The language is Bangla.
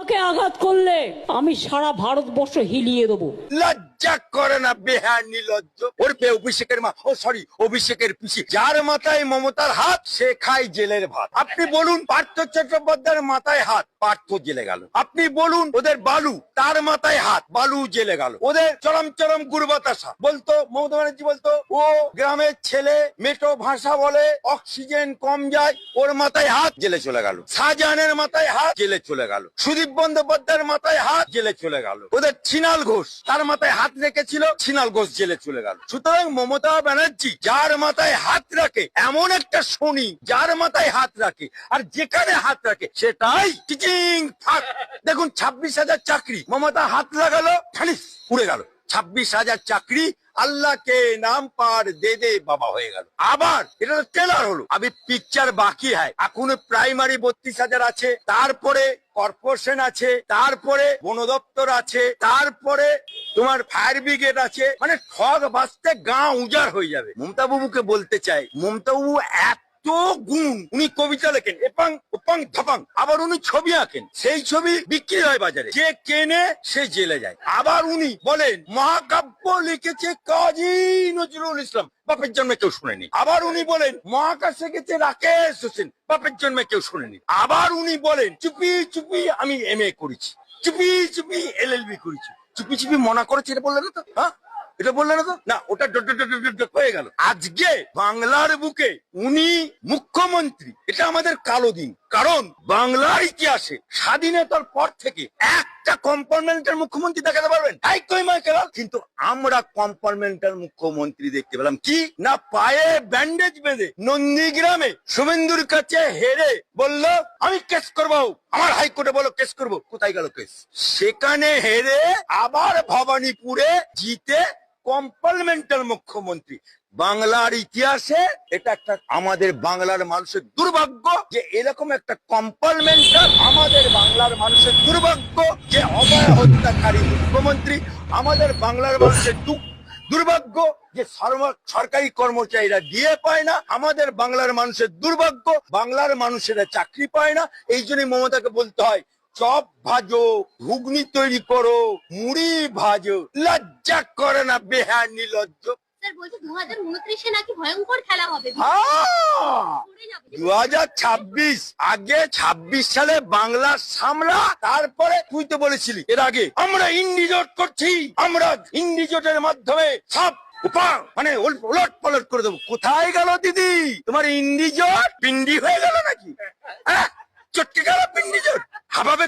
মমতাকে আঘাত করলে আমি সারা ভারতবর্ষ হিলিয়ে দেবো। লজ্জা করে না বেহার নির্লজ্জ। ওর অভিষেকের মা, ও সরি, অভিষেকের পিসি, যার মাথায় মমতার হাত সে খায় জেলের ভাত। আপনি বলুন পার্থ চট্টোপাধ্যায়ের মাথায় হাত, পার্থ জেলে গেল। আপনি বলুন ওদের বালু, তার মাথায় হাত, বালু জেলে গেল। ওদের চরম চরম গুরবাতাসা বলতো, মমতা ব্যানার্জি বলতো ও গ্রামের ছেলে, মেটো ভাষা বলে, অক্সিজেন কম যায়, ওর মাথায় হাত, জেলে চলে গেল। শাহজাহানের মাথায় হাত, জেলে চলে গেল। সুদীপ বন্দ্যোপাধ্যায়ের মাথায় হাত, জেলে চলে গেল। ওদের ছিনাল ঘোষ, তার মাথায় হাত রেখেছিল, ছিনাল ঘোষ জেলে চলে গেল। সুতরাং মমতা ব্যানার্জি যার মাথায় হাত রাখে, এমন একটা শনি যার মাথায় হাত রাখে, আর যেখানে হাত রাখে সেটাই টিচিং ফাক। দেখুন 26,000 চাকরি, মমতা হাত লাগালো, খালিস উড়ে গেল। 26,000 চাকরি আল্লাহ কে নাম পার দে দে বাবা হয়ে গেল। আবার এটা তো ট্রেলার হলো, আবার পিকচার বাকি হয়। এখনো প্রাইমারি 32,000 আছে, তারপরে কর্পোরেশন আছে, তারপরে বন দপ্তর আছে, তারপরে তোমার ফায়ার ব্রিগেড আছে। মানে ঠগ বাঁচতে গা উজাড় হয়ে যাবে। মমতা বাবুকে বলতে চাই, মমতা বাবু এত গুণ, উনি কবিতা লেখেন এপাং ওপাং ধপাং, আবার উনি ছবি আঁকেন, সেই ছবি বিক্রি হয় বাজারে, যে কেনে সে জেলে যায়। আবার উনি বলেন মহাকাব্য লিখেছে কাজী নজরুল ইসলাম, বাপের জন্মে কেউ শুনেনি। আবার উনি বলেন মহাকাশে গেছে রাকেশ হোসেন, বাপের জন্মে কেউ শুনেনি। আবার উনি বলেন চুপি চুপি আমি MA করেছি, চুপি চুপি LLB করেছি। চুপি চুপি মনা করেছে, এটা বললেন না তো? হ্যাঁ, এটা বললেন না তো? না, ওটা হয়ে গেল। আজকে বাংলার বুকে উনি মুখ্যমন্ত্রী, এটা আমাদের কালো দিন। কারণ বাংলার ইতিহাসে স্বাধীনতার পর থেকে একটা কম্পার্টমেন্টের মুখ্যমন্ত্রী দেখাতে পারবেন? কিন্তু আমরা কম্পার্টমেন্টাল মুখ্যমন্ত্রী দেখতে পেলাম কি না, পায়ে ব্যান্ডেজ বেঁধে নন্দীগ্রামে শুভেন্দুর কাছে হেরে বলল আমি কেস করবো, আমার হাইকোর্টে বলো কেস করবো। কোথায় গেল কেস? সেখানে হেরে আবার ভবানীপুরে জিতে কম্পার্টমেন্টাল মুখ্যমন্ত্রী। বাংলার ইতিহাসে এটা একটা আমাদের বাংলার মানুষের দুর্ভাগ্য যে এরকম একটা কম্পার্টমেন্টাল, আমাদের বাংলার মানুষের দুর্ভাগ্য যে অভয় হত্যাকারী মুখ্যমন্ত্রী, আমাদের বাংলার মানুষের দুর্ভাগ্য যে সরকারি কর্মচারীরা দিয়ে পায় না, আমাদের বাংলার মানুষের দুর্ভাগ্য বাংলার মানুষেরা চাকরি পায় না। এই জন্যই মমতাকে বলতে হয় চপ ভাজো, ঘুগনি তৈরি করো, মুড়ি ভাজো। লজ্জা করে না বেহার নির্লজ্জ। 2029 নাকি ভয়ঙ্কর খেলা হবে। 2026 আগে 26 সালে বাংলা সামলা, তারপরে তুই তো বলেছিলি এর আগে আমরা ইন্ডিজোট করছি, আমরা ইন্ডিজোটের মাধ্যমে সব মানে ওলট পালট করে দেবো। কোথায় গেল দিদি তোমার ইন্ডিজোট? পিন্ডি হয়ে গেল নাকি? চটকে গেল পিন্ডি জোট। হাবাবে